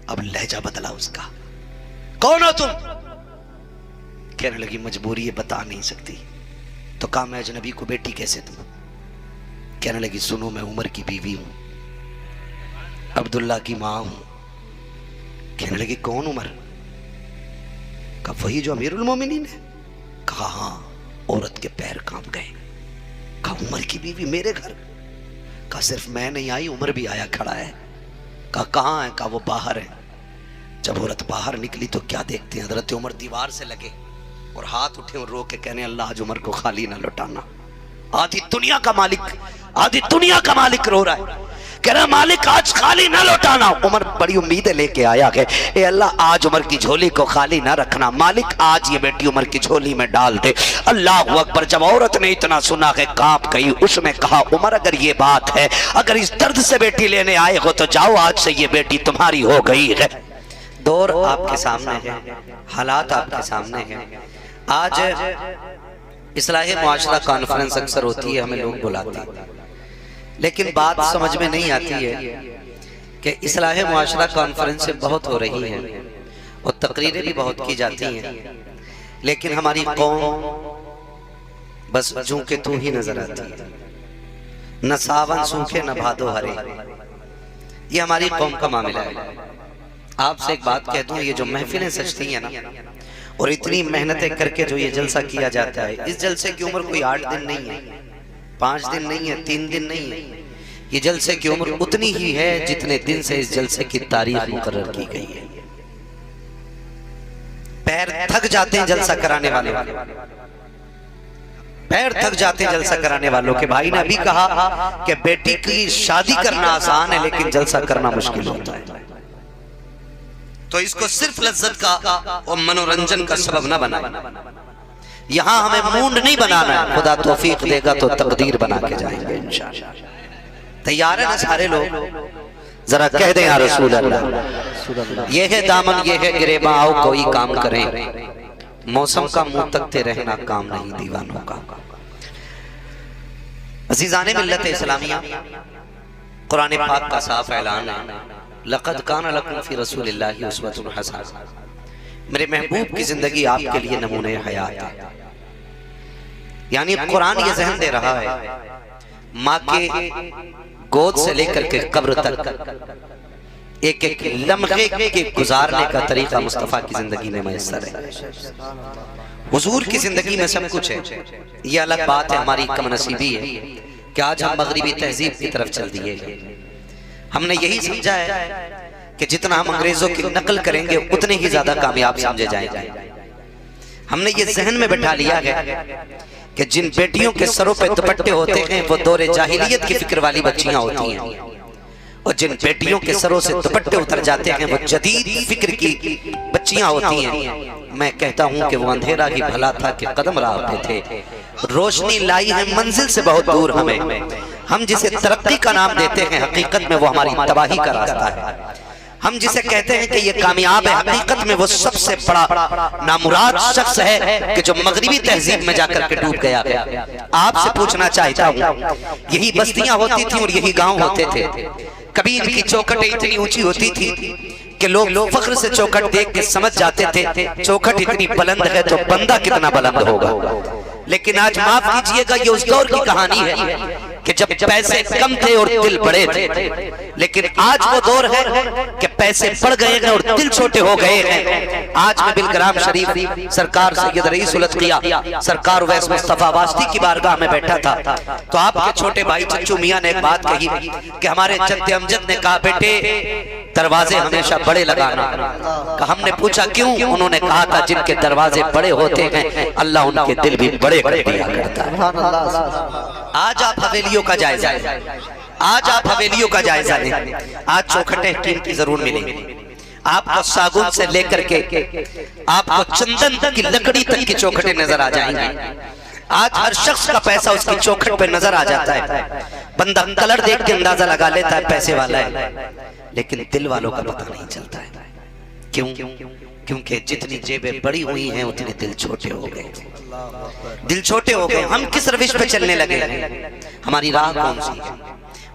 اب لہجہ بدلا اس کا. کون ہو تم؟ کہنے لگی مجبوری ہے بتا نہیں سکتی. تو کہا میں اجنبی کو بیٹی کیسے دوں؟ کہنے لگی سنو میں عمر کی بیوی ہوں، عبداللہ کی ماں ہوں. کہنے لگی کون عمر؟ کہا وہی جو امیر المومنین ہے. کہا ہاں. عورت کے پیر کانپ گئے. کہا عمر کی بیوی میرے گھر؟ کہا صرف میں نہیں آئی، عمر بھی آیا کھڑا ہے. کہا کہاں ہے؟ کہا وہ باہر ہے. جب عورت باہر نکلی تو کیا دیکھتے ہیں؟ حضرت عمر دیوار سے لگے اور ہاتھ اٹھے اور رو کے کہنے اللہ آج عمر کو خالی نہ لوٹانا. آدھی دنیا کا مالک رو رہا ہے، کہہ رہا مالک آج خالی نہ لوٹانا. عمر بڑی امیدیں لے کے آیا کہ اے اللہ آج عمر کی جھولی کو خالی نہ رکھنا، مالک آج یہ بیٹی عمر کی جھولی میں ڈال دے. اللہ اکبر. جب عورت نے اتنا سنا کہ کانپ گئی، اس نے کہا عمر اگر یہ بات ہے، اگر اس درد سے بیٹی لینے آئے ہو تو جاؤ، آج سے یہ بیٹی تمہاری ہو گئی ہے. دور آپ کے سامنے ہے، حالات آپ کے سامنے ہیں. آج اصلاح معاشرہ کانفرنس اکثر ہوتی ہے، ہمیں لوگ بلاتے ہیں، لیکن بات سمجھ میں نہیں آتی ہے کہ اصلاح معاشرہ کانفرنس بہت ہو رہی ہیں اور تقریریں بھی بہت کی جاتی ہیں، لیکن ہماری قوم بس جوں کہ تو ہی نظر آتی ہے. نہ ساون سوکھے نہ بھادو ہرے، یہ ہماری قوم کا معاملہ ہے. آپ سے ایک بات کہہ دوں، یہ جو محفلیں سجتی ہیں نا اور اتنی محنتیں کر کے جو یہ جلسہ کیا جاتا ہے، اس جلسے کی عمر کوئی 8 دن نہیں ہے، 5 دن نہیں ہے، 3 دن نہیں ہے. یہ جلسے کی عمر اتنی ہی ہے جتنے دن سے اس جلسے کی تاریخ مقرر کی گئی ہے. پیر تھک جاتے ہیں جلسہ کرانے والے، پیر تھک جاتے ہیں جلسہ کرانے والوں کے. بھائی نے ابھی کہا کہ بیٹی کی شادی کرنا آسان ہے لیکن جلسہ کرنا مشکل ہوتا ہے. تو اس کو صرف لذت کا اور منورنجن کا سبب نہ بنائیں. یہاں ہمیں مونڈ نہیں بنانا ہے، خدا توفیق دے گا تو تقدیر بنا کے جائیں گے انشاءاللہ. تیار ہیں نا سارے لوگ؟ ذرا کہہ دیں یا رسول اللہ. یہ ہے دامن یہ ہے گریباں، آؤ کوئی کام کریں، موسم کا منہ تکتے رہنا کام نہیں دیوانوں کا. عزیزان ملت اسلامیہ، قرآن پاک کا صاف اعلان ہے لَقَدْ كَانَ لَكُمْ فِي رَسُولِ اللَّهِ أُسْوَةٌ حَسَنَةٌ. میرے محبوب کی زندگی آپ کے لیے نمونہ حیات ہے. یعنی قرآن یہ ذہن دے رہا ہے ماں کے گود سے لے کر کے قبر تک ایک ایک لمحے کے گزارنے کا طریقہ مصطفیٰ کی زندگی میں میسر ہے. حضور کی زندگی میں سب کچھ ہے. یہ الگ بات ہے، ہماری کم نصیبی ہے کہ آج ہم مغربی تہذیب کی طرف چل دیے گئے. ہم نے یہی سمجھا ہے کہ جتنا ہم انگریزوں کی نقل کریں گے اتنے ہی زیادہ کامیاب سمجھے جائیں گے. ہم نے یہ ذہن میں بٹھا لیا ہے کہ جن بیٹیوں کے سروں پہ دوپٹے ہوتے ہیں وہ دور جاہلیت کی فکر والی بچیاں ہوتی ہیں، اور جن بیٹیوں کے سروں سے دوپٹے اتر جاتے ہیں وہ جدید فکر کی بچیاں ہوتی ہیں. میں کہتا ہوں کہ وہ اندھیرا ہی بھلا تھا کہ قدم راہ پہ تھے، روشنی لائی ہے منزل سے بہت دور ہمیں. ہم جسے ترقی کا نام دیتے ہیں حقیقت میں وہ ہماری تباہی کا راستہ ہے. ہم جسے کہتے ہیں کہ یہ کامیاب ہے، حقیقت میں وہ سب سے بڑا نامراد شخص ہے کہ جو مغربی تہذیب میں جا کر کے ڈوب گیا ہے. آپ سے پوچھنا چاہتا ہوں، یہی بستیاں ہوتی تھیں اور یہی گاؤں ہوتے تھے. کبھی ان کی چوکھٹیں اتنی اونچی ہوتی تھی کہ لوگ فخر سے چوکھٹ دیکھ کے سمجھ جاتے تھے چوکھٹ اتنی بلند ہے تو بندہ کتنا بلند ہوگا. لیکن آج معاف کیجئے گا، یہ اس دور کی کہانی ہے کہ جب پیسے کم تھے اور دل بڑے تھے. لیکن آج وہ دور ہے کہ پیسے بڑھ گئے ہیں اور دل چھوٹے ہو گئے ہیں. آج میں بالگرام شریف سرکار سید رئیس الاتقیاء سرکار اویس مصطفیٰ واسطی کی بارگاہ میں بیٹھا تھا تو آپ کے چھوٹے بھائی چچو میاں نے ایک بات کہی کہ ہمارے جد امجد نے کہا بیٹے دروازے ہمیشہ بڑے لگانا. کہ ہم نے پوچھا کیوں؟ انہوں نے کہا تھا جن کے دروازے بڑے ہوتے ہیں اللہ ان کے دل بھی بڑے کر دیا کرتا ہے. آج آپ حویلیوں کا جائزہ لیں، آج آپ حویلیوں کا جائزہ لیں. آج چوکھٹیں قیمتی ضرور ملیں گی. آپ کو ساگون سے لے کر کے آپ کو چندن کی لکڑی تک کی چوکھٹیں نظر آ جائیں گی. آج ہر شخص کا پیسہ اس کی چوکھٹ پہ نظر آ جاتا ہے. بندہ کلر دیکھ کے اندازہ لگا لیتا ہے پیسے والا ہے، لیکن دل والوں کا پتہ نہیں چلتا ہے. کیوں؟ کیونکہ جتنی جیبیں بڑی ہوئی ہیں اتنے دل چھوٹے ہو گئے، دل چھوٹے ہو گئے۔ ہم کس روش پہ چلنے لگے ہیں؟ ہماری راہ کون سی ہے؟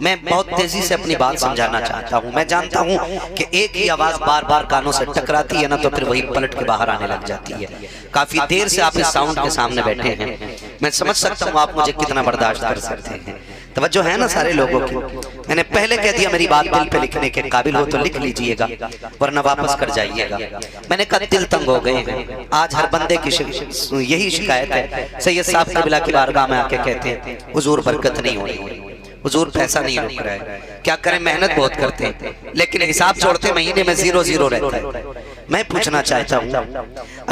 میں بہت تیزی سے اپنی بات سمجھانا چاہتا ہوں۔ میں جانتا ہوں کہ ایک ہی آواز بار بار کانوں سے ٹکراتی ہے نا تو پھر وہی پلٹ کے باہر آنے لگ جاتی ہے۔ کافی دیر سے آپ اس ساؤنڈ کے سامنے بیٹھے ہیں، میں سمجھ سکتا ہوں آپ مجھے کتنا برداشت کر سکتے ہیں۔ توجہ ہے نا سارے لوگوں کی؟ میں نے پہلے کہہ دیا میری بات دل پہ لکھنے کے قابل ہو تو لکھ لیجئے گا ورنہ واپس کر جائیے گا۔ میں نے کہا دل تنگ ہو گئے ہیں۔ آج ہر بندے کی یہی شکایت ہے۔ سید صاحب قبلہ کی بارگاہ میں آ کے کہتے ہیں حضور برکت نہیں ہو رہی، حضور پیسہ نہیں رک رہا ہے، کیا کریں محنت بہت کرتے ہیں لیکن حساب چھوڑتے مہینے میں 0 رہتا ہے۔ میں پوچھنا چاہتا ہوں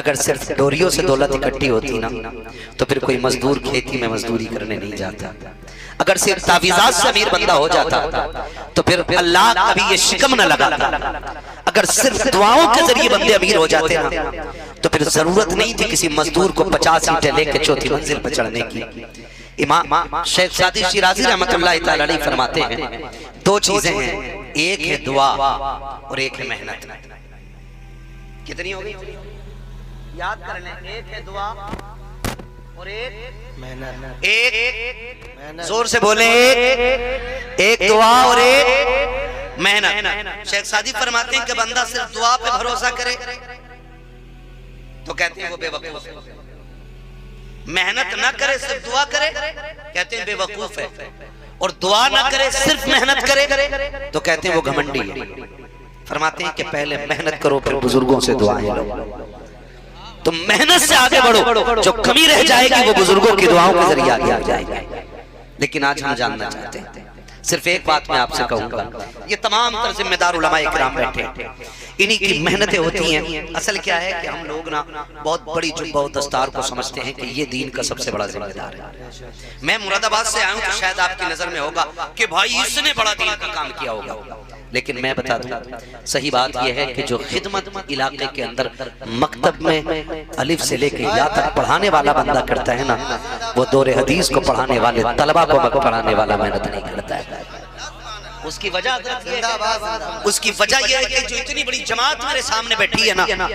اگر صرف ڈوریوں سے دولت اکٹھی ہوتی نا تو پھر کوئی مزدور کھیتی میں مزدوری کرنے نہیں جاتا۔ اگر صرف تعویذات سے امیر بندہ ہو جاتا تو پھر اللہ کبھی یہ شکم نہ لگاتا۔ اگر صرف دعاؤں کے ذریعے بندے امیر ہو جاتے نا تو پھر ضرورت نہیں تھی کسی مزدور کو 50 اینٹیں لے کے چوتھی منزل پر چڑھنے کی۔ امام شیخ سعدی شیرازی رحمت اللہ تعالی علیہ فرماتے ہیں 2 چیزیں ہیں، ایک ہے دعا اور ایک ہے محنت۔ کتنی ہوگی؟ یاد کر لیں، ایک ہے دعا اور ایک محنت۔ ایک زور سے بولیں، ایک دعا اور ایک محنت۔ شیخ سعدی فرماتے ہیں کہ بندہ صرف دعا پہ بھروسہ کرے تو کہتے ہیں وہ بے وقوف ہے، محنت نہ کرے صرف دعا کرے کہتے ہیں بے وقوف ہے، اور دعا نہ کرے صرف محنت کرے تو کہتے ہیں وہ گھمنڈی ہے۔ فرماتے ہیں کہ پہلے محنت کرو پھر بزرگوں سے دعائیں لو، تم محنت سے آگے بڑھو، جو کمی رہ جائے گی وہ بزرگوں کی دعاؤں کے ذریعے آگے آ جائے گی۔ لیکن آج ہم جاننا چاہتے ہیں، صرف ایک بات میں آپ سے کہوں گا، یہ تمام تر ذمہ دار علماء اکرام بیٹھے ہیں، انہی کی محنتیں ہوتی ہیں۔ اصل کیا ہے کہ ہم لوگ نا بہت بڑی جبہ و دستار کو سمجھتے ہیں کہ یہ دین کا سب سے بڑا ذمہ دار ہے۔ میں مراد آباد سے آیا ہوں تو شاید آپ کی نظر میں ہوگا کہ بھائی اس نے بڑا دین کا کام کیا ہوگا، لیکن میں بتا دوں صحیح بات یہ ہے کہ جو خدمت علاقے کے اندر مکتب میں الف سے لے کے یا تک پڑھانے والا بندہ کرتا ہے نا، وہ دور حدیث کو پڑھانے والے طلبہ کو پڑھانے والا محنت نہیں کرتا ہے۔ اس کی وجہ یہ ہے کہ جو اتنی بڑی جماعت میرے سامنے بیٹھی ہے نا،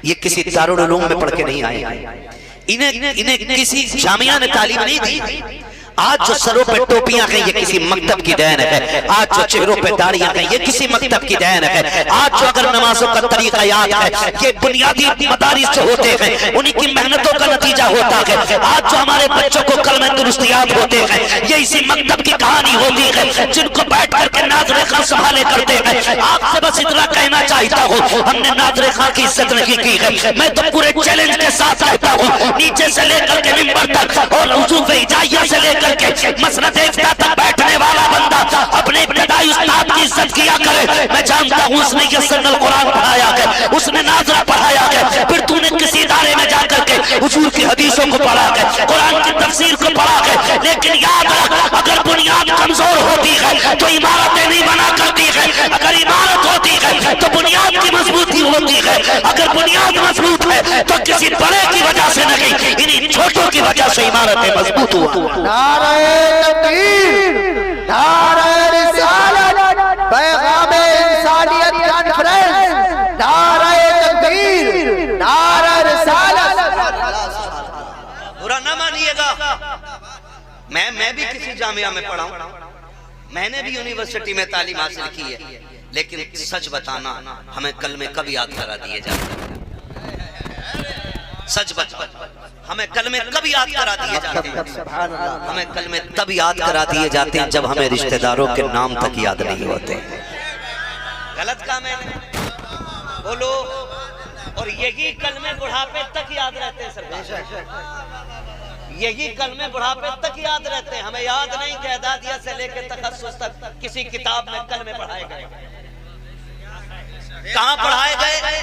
یہ کسی دارالعلوم میں پڑھ کے نہیں آئے ہیں، انہیں کسی جامعہ نے تعلیم نہیں دی۔ آج جو سروں پہ ٹوپیاں ہیں یہ کسی مکتب کی دین ہے، آج جو چہروں پہ داڑیاں ہیں یہ کسی مکتب کی دین ہے، آج جو اگر نمازوں کا طریقہ یاد ہے یہ بنیادی مدارس سے ہوتے ہیں، انہی کی محنتوں کا نتیجہ ہوتا ہے۔ آج جو ہمارے بچوں کو کلمہ درست یاد ہوتے ہیں یہ اسی مکتب کی کہانی ہوتی ہے، جن کو بیٹھ کر کے ناظر خاں سنبھالے کرتے ہیں۔ آپ سے بس اتنا کہنا چاہتا ہوں، ہم نے ناظر خاں کی عزت نہیں کی ہے، میں تو پورے چیلنج کے ساتھ کہتا ہوں، نیچے سے لے کر کے منبر تک اور حضور ہجائیہ سے لے کر کے مسند افتاء تک بیٹھنے والا بندہ اپنے ابتدائی استاد کی عزت کیا کرے۔ میں جانتا ہوں اس نے یسرنا القرآن پڑھایا ہے، اس نے ناظرہ پڑھایا ہے، پھر تو نے کسی ادارے میں جا کر کے حضور کی حدیثوں کو پڑھا ہے، قرآن کی تفسیر کو پڑھا ہے، لیکن یاد رکھ اگر بنیاد کمزور ہوتی ہے تو عمارتیں نہیں بنا کرتی ہے، اگر عمارت ہوتی ہے تو بنیاد کی مضبوطی ہوتی ہے، اگر بنیاد مضبوط ہے تو کسی بڑے کی وجہ سے نہیں، انہی چھوٹوں کی وجہ سے عمارتیں مضبوط ہوا۔ نعرہ تکبیر، نعرہ رسالت، پیغام انسانیت کانفرنس، نعرہ تکبیر، نعرہ رسالت۔ برا نہ مانیے گا، میں بھی کسی جامعہ میں پڑھا ہوں، میں نے بھی یونیورسٹی میں تعلیم حاصل کی ہے، لیکن سچ بتانا ہمیں کلمے کب یاد کرا دیے جاتے ہیں، سچ بتانا ہمیں کلمے کب یاد کرا دیے جاتے ہیں، ہمیں کلمے تب یاد کرا دیے جاتے ہیں جب ہمیں رشتہ داروں کے نام تک یاد نہیں ہوتے۔ غلط کام ہے بولو، اور یہی کلمے بڑھاپے تک یاد رہتے ہیں سرکار، یہی کلمے بڑھاپے تک یاد رہتے ہیں۔ ہمیں یاد نہیں کہ اعدادیہ سے لے کے تخصص تک کسی کتاب میں کلمے پڑھائے گئے، کہاں پڑھائے گئے؟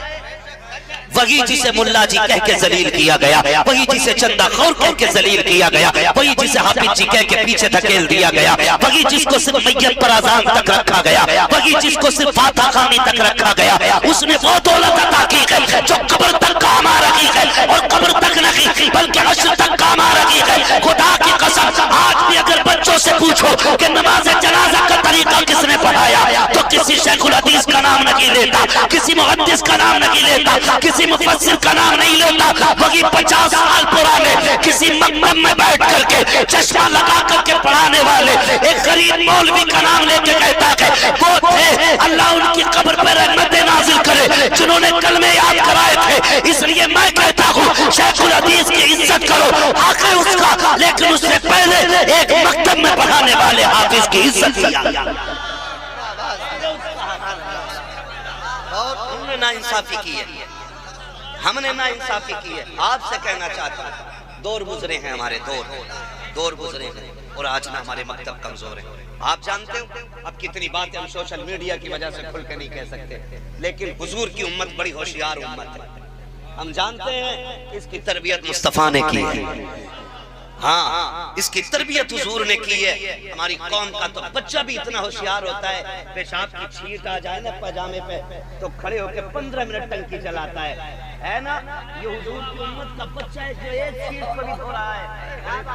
وہی جسے ملا جی کہہ کے ذلیل کیا گیا، وہی جسے چندہ خور کہہ کے ذلیل کیا گیا، وہی جسے حافظ جی کہہ کے پیچھے دھکیل دیا گیا، وہی جس کو صرف میت پر اذان تک رکھا گیا، وہی جس کو صرف فاتحہ خوانی تک رکھا گیا، اس نے وہ دولت عطا کی ہے جو قبر تک کام آ رہی ہے، اور قبر تک نہیں بلکہ حشر تک کام آ رہی ہے۔ خدا کی قسم آج بھی اگر بچوں سے پوچھو کہ نماز جنازہ کا طریقہ کس نے پڑھایا تو کسی شیخ الحدیث کا نام نہیں لیتا, کسی محدث کا نام نہیں لیتا, کسی مفسر کا نام نہیں لیتا. وہی 50 سال پرانے کسی مکتب میں بیٹھ کر کے چشمہ لگا کر کے پڑھانے والے ایک غریب مولوی کا نام لے کے کہتا ہے وہ تھے, اللہ ان کی قبر پر رحمت نازل کرے, جنہوں نے کلمے یاد کرائے تھے. اس لیے میں کہتا ہوں شیخ الحدیث کی عزت کرو حق ہے اس کا, لیکن اس سے پہلے ایک مکتب میں پڑھانے والے حافظ کی عزت کیا. ہم نے ناانصافی کی ہے, ہم نے ناانصافی کی ہے. آپ سے کہنا چاہتا ہوں دور گزرے ہیں ہمارے, دور گزرے ہیں اور آج نہ ہمارے مکتب کمزور ہیں. آپ جانتے ہو اب کتنی باتیں ہم سوشل میڈیا کی وجہ سے کھل کے نہیں کہہ سکتے, لیکن حضور کی امت بڑی ہوشیار امت ہے. ہم جانتے ہیں اس کی تربیت مصطفیٰ نے کی ہے, ہاں اس کی تربیت حضور نے کی ہے. ہماری قوم کا تو بچہ بھی اتنا ہوشیار ہوتا ہے, پیشاب کی چھینٹ آ جائے نا پاجامے پہ تو کھڑے ہو کے 15 منٹ ٹنکی چلاتا ہے نا. یہ حضور کی امت کا بچہ ہے جو ایک چھینٹ کو بھی دھو رہا ہے.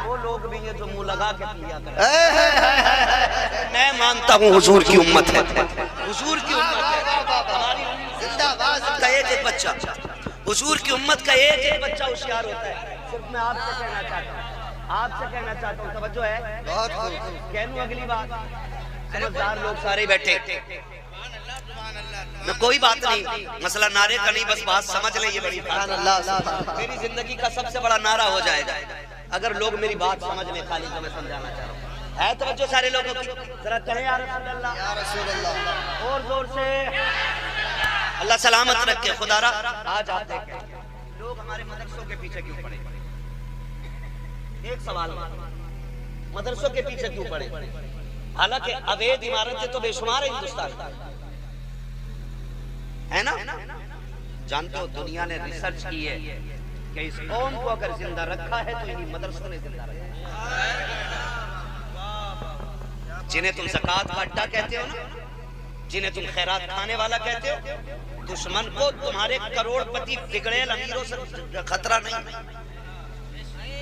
وہ لوگ بھی ہیں جو منہ لگا کے پیا کرتے ہیں. میں مانتا ہوں حضور کی امت ہے, حضور کی امت ہے. ہماری زندہ باد کا ایک بچہ, حضور کی امت کا ایک بچہ ہوشیار ہوتا ہے. صرف میں آپ سے کہنا چاہتا ہوں, آپ سے کہنا چاہتا ہوں, توجہ ہے, کہنوں اگلی بات. سمجھدار لوگ سارے بیٹھے, کوئی بات نہیں, مسئلہ نعرے کا نہیں, بس بات سمجھ لیں. یہ بڑی بات میری زندگی کا سب سے بڑا نعرہ ہو جائے گا اگر لوگ میری بات سمجھ لیں. خالی جو میں سمجھانا چاہ رہا ہوں ہے توجہ سارے لوگوں کی, ذرا کہیں یا رسول اللہ, یا رسول اللہ, اور زور سے. اللہ سلامت رکھے. خدا را آج آتے ہیں لوگ ہمارے مدرسوں کے پیچھے کیوں پڑے؟ ایک سوال, مدرسوں کے پیچھے کیوں پڑے؟ حالانکہ اوید عمارتیں تو بے شمار ہے ہندوستان ہے نا. جانتے ہو دنیا نے ریسرچ کی ہے کہ اس قوم کو اگر زندہ رکھا ہے تو انہی مدرسوں نے زندہ رکھا ہے. جنہیں تم زکوٰۃ کا اڈا کہتے ہو نا, جنہیں تم خیرات کھانے والا کہتے ہو, دشمن کو تمہارے کروڑ پتی بگڑیل امیروں سے خطرہ نہیں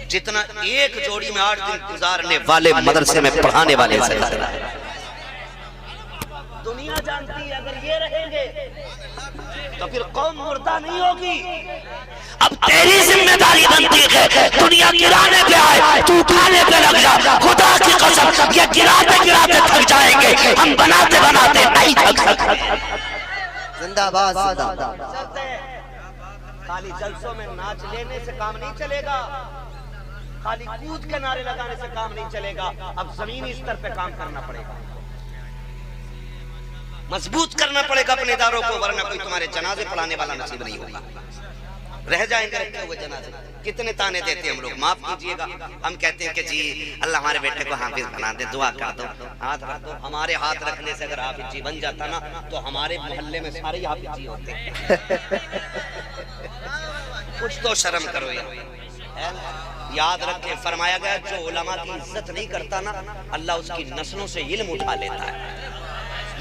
جتنا ایک جوڑی میں 8 دن گزارنے والے مدرسے میں پڑھانے والے سے خطرہ ہے. دنیا جانتی ہے اگر یہ رہیں گے تو پھر قوم مردہ نہیں ہوگی. اب تیری ذمہ داری بنتی ہے دنیا گرانے پہ آئے تو اٹھانے پہ لگ جا. خدا کی قسم یہ گراتے گراتے تھک جائیں گے, ہم بناتے بناتے نہیں تھک سکتے. زندہ باد, زندہ باد. خالی جلسوں میں ناچ لینے سے کام نہیں چلے گا, خالی کود کے نعرے لگانے سے کام نہیں چلے گا. اب زمینی استر پہ کام کرنا پڑے گا, مضبوط کرنا پڑے گا اپنے اداروں کو, ورنہ کوئی تمہارے جنازے پڑھانے والا نصیب نہیں ہوگا. رہ جائیں گے رکھے ہوئے جنازے. کتنے تانے دیتے ہم لوگ, معاف کیجئے گا. ہم کہتے ہیں کہ جی اللہ ہمارے بیٹے کو حافظ بنا دے, دعا کر دو, ہاتھ رکھ دو. ہمارے ہاتھ رکھنے سے اگر حافظ جی بن جاتا نا تو ہمارے محلے میں سارے ہی حافظ جی ہوتے. کچھ تو شرم کرو یار. یاد رکھیں فرمایا گیا جو علماء کی عزت نہیں کرتا نا اللہ اس کی نسلوں سے علم اٹھا لیتا ہے.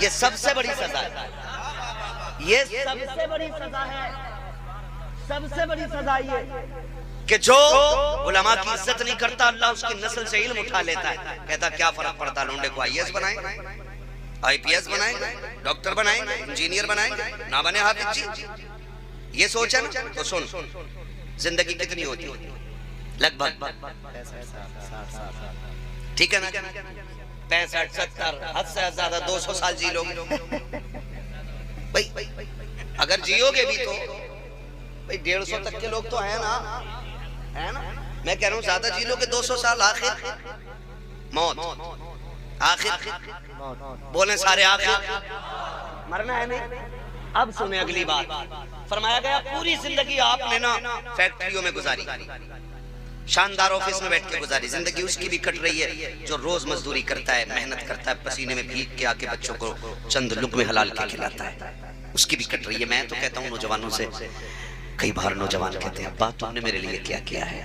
یہ سب سے بڑی سزا ہے, یہ سب سے بڑی سزا ہے, سب سے بڑی سزا یہ کہ جو علماء کی عزت نہیں کرتا اللہ اس کی نسل سے علم اٹھا لیتا ہے. کہتا کیا فرق پڑتا, لونڈے کو IAS بنائیں گے, IPS بنائیں گے, ڈاکٹر بنائیں گے, انجینئر بنائیں گے, نہ بنے حافظ جی. یہ سوچا نا تو سن, زندگی کتنی ہوتی ہے لگ بھگ, ٹھیک ہے نا, 65 70 حد سے زیادہ 200 سال جی لو گے بھائی. اگر جیو گے بھی تو بھائی 150 تک کے لوگ تو ہیں نا, ہے نا. میں کہہ رہا ہوں زیادہ جی لو گے 200 سال, آخر موت, آخر بولیں سارے آخر مرنا ہے نہیں. اب سنیں اگلی بات. فرمایا گیا پوری زندگی آپ نے نا فیکٹریوں میں گزاری, شاندار آفس میں بیٹھ کے گزاری. زندگی اس کی بھی کٹ رہی ہے جو روز مزدوری کرتا ہے, محنت کرتا ہے, پسینے میں بھیگ کے آکے بچوں کو چند لقمے حلال کے کھلاتا ہے, اس کی بھی کٹ رہی ہے. میں تو کہتا ہوں نوجوانوں سے, کئی بار نوجوان کہتے ہیں ابا تم نے میرے لیے کیا کیا ہے,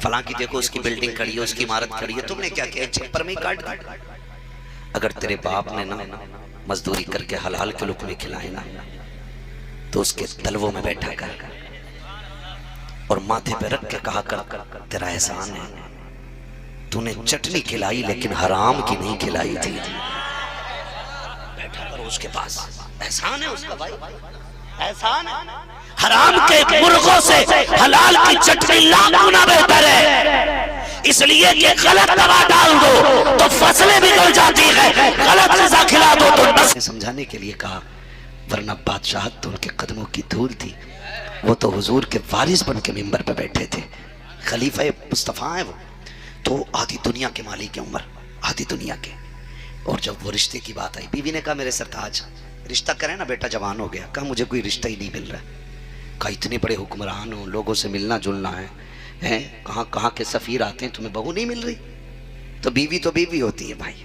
فلاں کی دیکھو اس کی بلڈنگ کھڑی ہے, اس کی عمارت کھڑی ہے, تم نے کیا کیا, چھپر میں کاٹ دیا. اگر تیرے باپ نے نا مزدوری کر کے حلال کے لقمے کھلائے نا تو اس کے تلووں میں بیٹھا کر اور ماتھے پہ رکھ کے کہا کر تیرا احسان ہے, تو نے چٹنی کھلائی لیکن حرام کی نہیں کھلائی تھی. بیٹھا کرو اس کے پاس. احسان ہے اس کا بھائی, احسان ہے. حرام کے مرغوں سے حلال کی چٹنی لاکھ گنا بہتر ہے, اس لیے کہ غلط دوا ڈال دو تو فصلیں بگڑ جاتی ہے, غلط غذا کھلا دو تو نسل. سمجھانے کے لیے کہا, ورنہ بادشاہت تو ان کے قدموں کی دھول تھی, وہ تو حضور کے وارث بن کے منبر پہ بیٹھے تھے, خلیفہ مصطفیٰ ہیں وہ, تو آدھی دنیا کے مالک ہیں عمر, آدھی دنیا کے. اور جب وہ رشتے کی بات آئی, بیوی نے کہا میرے سرتاج رشتہ کریں نا, بیٹا جوان ہو گیا. کہا مجھے کوئی رشتہ ہی نہیں مل رہا. کہا اتنے بڑے حکمران ہوں, لوگوں سے ملنا جلنا ہے, کہاں کہاں کے سفیر آتے ہیں, تمہیں بہو نہیں مل رہی. تو بیوی ہوتی ہے بھائی,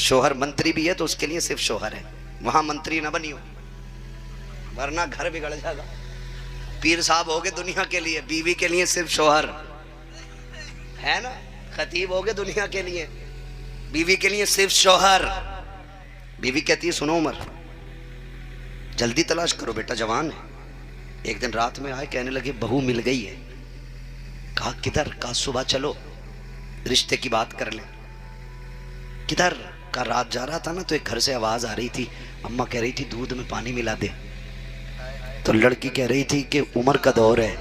شوہر منتری بھی ہے تو اس کے لیے صرف شوہر ہے, وہاں منتری نہ بنی ہو ورنہ گھر بگڑ جائے گا. پیر صاحب ہوگے دنیا کے لیے, بیوی کے لیے صرف شوہر ہے نا. خطیب ہوگے دنیا کے لیے, بیوی کے لیے صرف شوہر. بیوی کہتی ہے سنو عمر, جلدی تلاش کرو, بیٹا جوان ہے. ایک دن رات میں آئے, کہنے لگے بہو مل گئی ہے. کہا کدھر؟ کہا صبح چلو رشتے کی بات کر لیں. کدھر؟ کہا رات جا رہا تھا نا تو ایک گھر سے آواز آ رہی تھی, اماں کہہ رہی تھی دودھ میں پانی ملا دے. تو لڑکی کہہ رہی تھی کہ عمر کا دور ہے.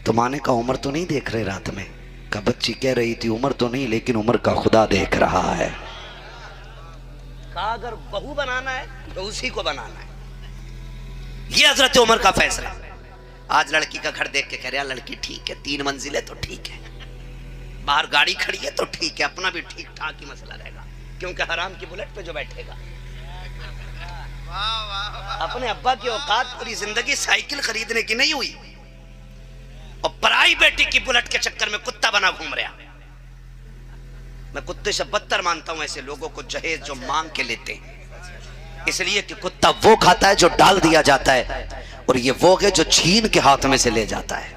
تو ماں نے کہا عمر تو نہیں دیکھ رہے رات میں. کہا بچی کہہ رہی تھی عمر تو نہیں لیکن عمر کا خدا دیکھ رہا ہے. کہا اگر بہو بنانا ہے تو اسی کو بنانا ہے. یہ حضرت عمر کا فیصلہ. آج لڑکی کا گھر دیکھ کے کہہ رہا لڑکی ٹھیک ہے, 3 منزل ہے تو ٹھیک ہے, باہر گاڑی کھڑی ہے تو ٹھیک ہے, اپنا بھی ٹھیک ٹھاک ہی مسئلہ رہے گا, کیونکہ حرام کی بلٹ پہ جو بیٹھے گا. اپنے ابا کی اوقات پوری زندگی سائیکل خریدنے کی نہیں ہوئی, اور پرائی بیٹی کی بلٹ کے چکر میں کتا بنا گھوم رہا. میں کتے سے بدتر مانتا ہوں ایسے لوگوں کو جہیز جو مانگ کے لیتے ہیں, اس لیے کہ کتا وہ کھاتا ہے جو ڈال دیا جاتا ہے, اور یہ وہ ہے جو چھین کے ہاتھ میں سے لے جاتا ہے.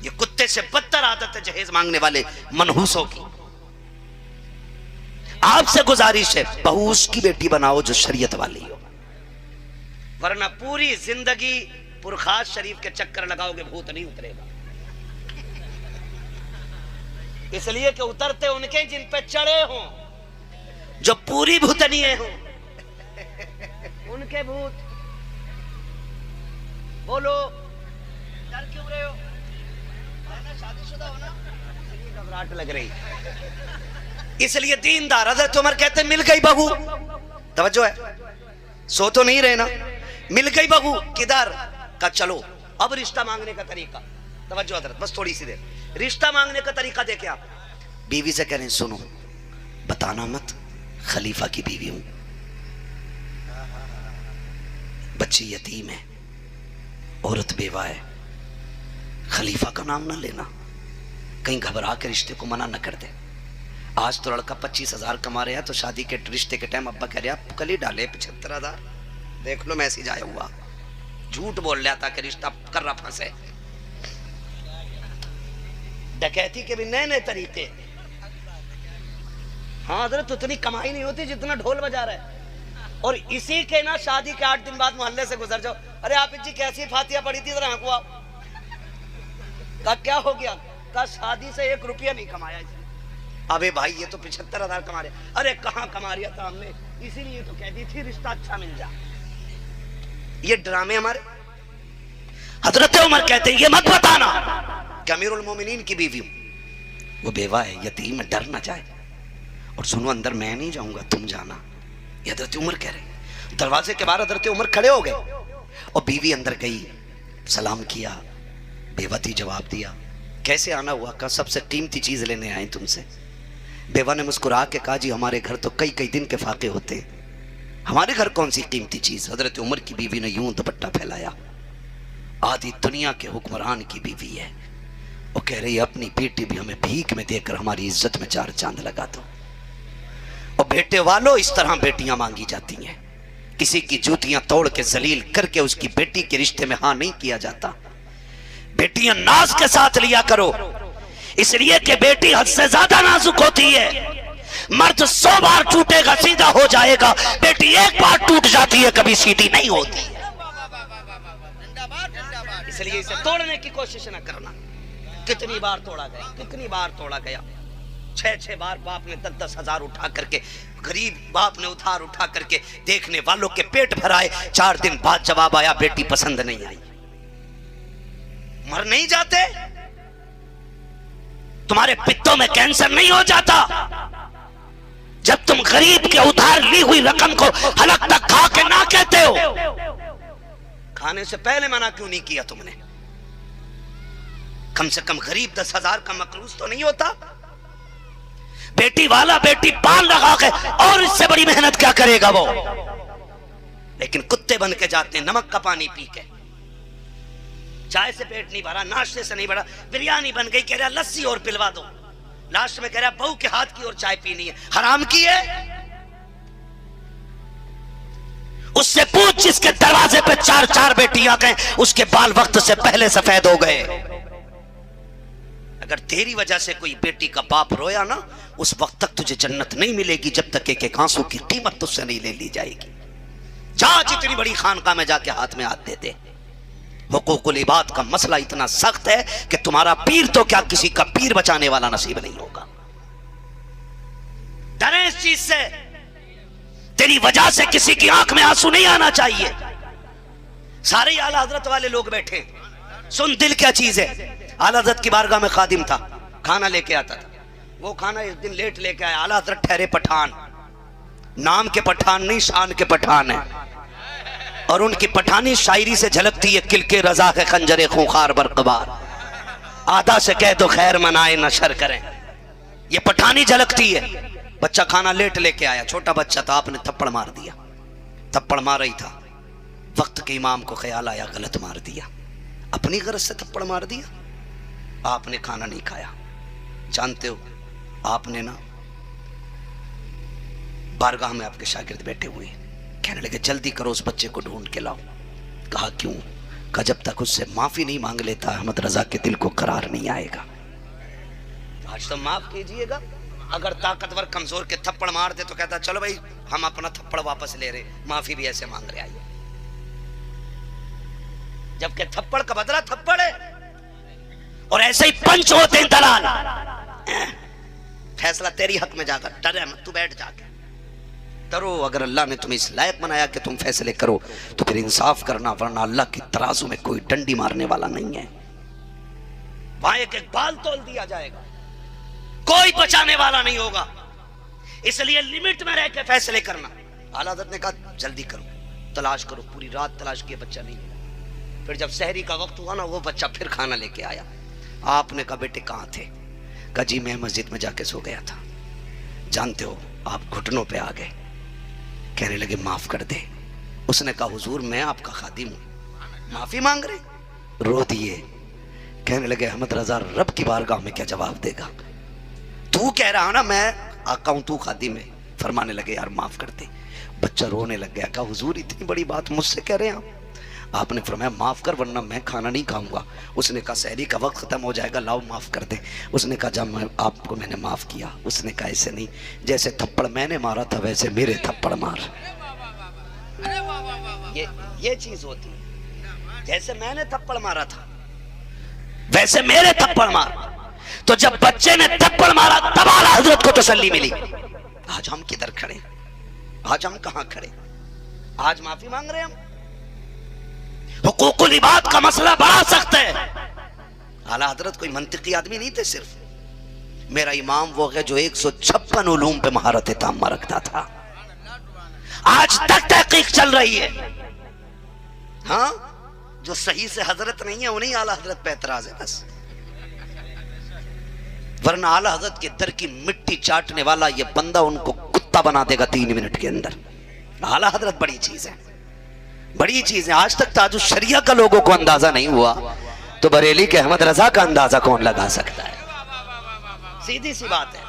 یہ کتے سے بدتر عادت ہے جہیز مانگنے والے منحوسوں کی. آپ سے گزارش ہے بہو اس کی بیٹی بناؤ جو شریعت والی ہو, ورنہ پوری زندگی پرخاص شریف کے چکر لگاؤ گے بھوت نہیں اترے گا. اس لیے کہ اترتے ان کے جن پہ چڑھے ہوں, جو پوری بھوتنیے ہوں ان کے بھوت. بولو ڈر کیوں رہے ہو؟ شادی شدہ ہونا گھبراہٹ لگ رہی. اس لیے دیندار حضرت عمر کہتے مل گئی بہو, توجہ ہے, سو تو نہیں رہے نا, مل گئی بہو. کدھر؟ کا چلو اب رشتہ مانگنے کا طریقہ. توجہ حضرت بس تھوڑی سی دیر, رشتہ مانگنے کا طریقہ دیکھیں آپ. بیوی سے کہہ رہے ہیں سنو بتانا مت, خلیفہ کی بیوی ہوں, بچی یتیم ہے, عورت بیوہ ہے, خلیفہ کا نام نہ لینا, کہیں گھبرا کے رشتے کو منع نہ کر دے. آج تو لڑکا 25,000 کما رہا ہے تو شادی کے رشتے کے ٹائم ابا کہہ رہے آپ کل ہی ڈالے 75,000, دیکھ لو میسیج آیا ہوا. جھوٹ بول رہا تھا کہ رشتہ کر رہا پھنسے. ڈکیتی کے بھی نئے نئے طریقے. ہاں حضرت اتنی کمائی نہیں ہوتی جتنا ڈھول بجا رہا ہے. اور اسی کے نا شادی کے 8 دن بعد محلے سے گزر جاؤ, ارے آپ جی کیسی فاتحہ پڑھی تھی ذرا ہنکو. کہا کیا ہو گیا؟ کہا شادی سے 1 روپیہ نہیں کمایا اس نے. ابے بھائی یہ تو 75,000 کما رہے. ارے کہاں کما رہا تھا ہم نے, اسی لیے تو کہہ دی تھی رشتہ اچھا مل جا. یہ ڈرامے ہمارے. حضرت عمر کہتے ہیں یہ مت بتانا کہ امیر المومنین کی بیوی ہوں, وہ بیوہ ہے, یتیم ہے, ڈر نہ جائے. اور سنو اندر میں نہیں جاؤں گا, تم جانا. یہ حضرت عمر کہہ رہے. دروازے کے باہر حضرت عمر کھڑے ہو گئے, اور بیوی اندر گئی, سلام کیا, بیوہ تھی, جواب دیا. کیسے آنا ہوا؟ کہا سب سے قیمتی چیز لینے آئے تم سے. بیوہ نے مسکرا کے کہا جی ہمارے گھر تو کئی دن کے فاقے ہوتے ہیں, ہمارے گھر کون سی قیمتی چیز. حضرت عمر کی بیوی نے یوں دوپٹہ پھیلایا, آدھی دنیا کے حکمران کی بیوی ہے, وہ کہہ رہی ہے اپنی بیٹی بھی ہمیں بھیک میں دے کر ہماری عزت میں 4 چاند لگا دو. اور بیٹے والوں اس طرح بیٹیاں مانگی جاتی ہیں, کسی کی جوتیاں توڑ کے ذلیل کر کے اس کی بیٹی کے رشتے میں ہاں نہیں کیا جاتا. بیٹیاں ناز کے ساتھ لیا کرو, اس لیے کہ بیٹی حد سے زیادہ نازک ہوتی ہے. مرد 100 بار ٹوٹے گا سیدھا ہو جائے گا, بیٹی 1 بار ٹوٹ جاتی ہے کبھی سیدھی نہیں ہوتی ہے. اس لیے اسے توڑنے کی کوشش نہ کرنا. کتنی بار توڑا گیا، کتنی بار توڑا گیا، 6 بار باپ نے 10 ہزار اٹھا کر کے، غریب باپ نے ادھار اٹھا کر کے دیکھنے والوں کے پیٹ بھرائے، 4 دن بعد جواب آیا بیٹی پسند نہیں آئی۔ مر نہیں جاتے؟ تمہارے پتوں میں کینسر نہیں ہو جاتا جب تم غریب کے ادھار لی ہوئی رقم کو حلق تک کھا کے نہ کہتے ہو؟ کھانے سے پہلے منع کیوں نہیں کیا تم نے؟ کم سے کم غریب 10 ہزار کا مقروض تو نہیں ہوتا؟ بیٹی والا بیٹی پال لگا کے اور اس سے بڑی محنت کیا کرے گا وہ؟ لیکن کتے بن کے جاتے ہیں نمک کا پانی پی کے، چائے سے پیٹ نہیں بھرا، ناشتے سے نہیں بھرا، بریانی بن گئی، کہہ رہا لسی اور پلوا دو، لاسٹ میں کہہ رہا بہو کے ہاتھ کی اور چائے پینی ہے، حرام کی ہے؟ اس سے پوچھ جس کے دروازے پہ 4 بیٹی آ گئے، اس کے بال وقت سے پہلے سفید ہو گئے۔ اگر تیری وجہ سے کوئی بیٹی کا باپ رویا نا، اس وقت تک تجھے جنت نہیں ملے گی جب تک ایک آنسو کی قیمت تجھ سے نہیں لے لی جائے گی۔ جا جتنی بڑی خانقاہ میں جا کے ہاتھ میں ہاتھ دے دے۔ حقوق العباد کا مسئلہ اتنا سخت ہے کہ تمہارا پیر تو کیا کسی کا پیر بچانے والا نصیب نہیں ہوگا۔ ڈریں اس چیز سے، تیری وجہ سے کسی کی آنکھ میں آنسو نہیں آنا چاہیے۔ سارے اعلیٰ حضرت والے لوگ بیٹھے، سن دل کیا چیز ہے۔ اعلیٰ حضرت کی بارگاہ میں خادم تھا، کھانا لے کے آتا تھا، وہ کھانا اس دن لیٹ لے کے آیا۔ اعلیٰ حضرت ٹھہرے پٹھان، نام کے پٹھان نہیں شان کے پٹھان ہیں، اور ان کی پٹھانی شاعری سے جھلکتی ہے، کل کے رضا کے خنجر خونخوار برقبار، آدھا سے کہہ دو خیر منائے نہ شر کریں، یہ پٹھانی جھلکتی ہے۔ بچہ کھانا لیٹ لے کے آیا، چھوٹا بچہ تھا، آپ نے تھپڑ مار دیا، تھپڑ مار رہی تھا، وقت کے امام کو خیال آیا غلط مار دیا، اپنی غرض سے تھپڑ مار دیا، آپ نے کھانا نہیں کھایا۔ جانتے ہو آپ نے نا بارگاہ میں آپ کے شاگرد بیٹھے ہوئے کہنے لگے جلدی کرو اس بچے کو ڈھونڈ کے لاؤ۔ کہا کیوں؟ کہا جب تک اس سے معافی نہیں مانگ لیتا احمد رضا کے دل کو قرار نہیں آئے گا۔ آج تو معاف کیجئے گا، اگر طاقتور کمزور کے تھپڑ مار دے تو کہتا چلو بھائی ہم اپنا تھپڑ واپس لے رہے، معافی بھی ایسے مانگ رہے آئیے، جبکہ تھپڑ کا بدلہ تھپڑ ہے، اور ایسے ہی پنچ ہوتے ہیں دلال۔ فیصلہ تیری حق میں جا کر ڈرے مت، تو بیٹھ جا کے ڈرو۔ اگر اللہ نے تمہیں اس لائق بنایا کہ تم فیصلے کرو تو پھر انصاف کرنا، ورنہ اللہ کی ترازو میں کوئی ڈنڈی مارنے والا نہیں ہے، وہاں ایک بال تول دیا جائے گا، کوئی بچانے والا نہیں ہوگا۔ اس لیے لمٹ میں رہ کے فیصلے کرنا۔ اعلیٰ حضرت نے کہا جلدی کرو، تلاش کرو، پوری رات تلاش کیا، بچہ نہیں ملا۔ پھر جب سحری کا وقت ہوا نا، وہ بچہ پھر کھانا لے کے آیا۔ آپ نے کہا بیٹے کہاں تھے؟ کہا جی میں مسجد میں جا کے سو گیا تھا۔ جانتے ہو آپ گھٹنوں پہ آ گئے، کہنے لگے معاف کر دے۔ اس نے کہا حضور میں آپ کا خادم ہوں، معافی مانگ رہے؟ رو دیے، کہنے لگے احمد رضا رب کی بارگاہ میں کیا جواب دے گا؟ تو کہہ رہا نا میں آقا ہوں، تو خادم ہے۔ فرمانے لگے یار معاف کر دے۔ بچہ رونے لگ گیا، کہا حضور اتنی بڑی بات مجھ سے کہہ رہے ہیں آپ نے فرمایا معاف کر ورنہ میں کھانا نہیں کھاؤں گا۔ اس نے کہا سحری کا وقت ختم ہو جائے گا، لاؤ معاف کر دے۔ اس نے کہا جب آپ کو میں نے معاف کیا۔ اس نے کہا ایسے نہیں، جیسے تھپڑ میں نے مارا تھا ویسے میرے تھپڑ مار۔ یہ چیز ہوتی ہے، جیسے میں نے تھپڑ مارا تھا ویسے میرے تھپڑ مار۔ تو جب بچے نے تھپڑ مارا تب اعلیٰ حضرت کو تسلی ملی۔ آج ہم کدھر کھڑے؟ آج ہم کہاں کھڑے؟ آج معافی مانگ رہے ہم؟ حقوق العباد کا مسئلہ بڑا سخت ہے۔ اعلیٰ حضرت کوئی منطقی آدمی نہیں تھے، صرف میرا امام وہ ہے جو 156 علوم پہ مہارت تامہ رکھتا تھا۔ آج تک تحقیق چل رہی ہے، ہاں جو صحیح سے حضرت نہیں ہے انہیں اعلیٰ حضرت پہ اعتراض ہے بس، ورنہ اعلیٰ حضرت کے در کی مٹی چاٹنے والا یہ بندہ ان کو کتا بنا دے گا 3 منٹ کے اندر۔ اعلیٰ حضرت بڑی چیز ہے، بڑی چیز ہے۔ آج تک تاج الشریعہ کا لوگوں کو اندازہ نہیں ہوا تو بریلی کے احمد رضا کا اندازہ کون لگا سکتا ہے؟ سیدھی سی بات ہے،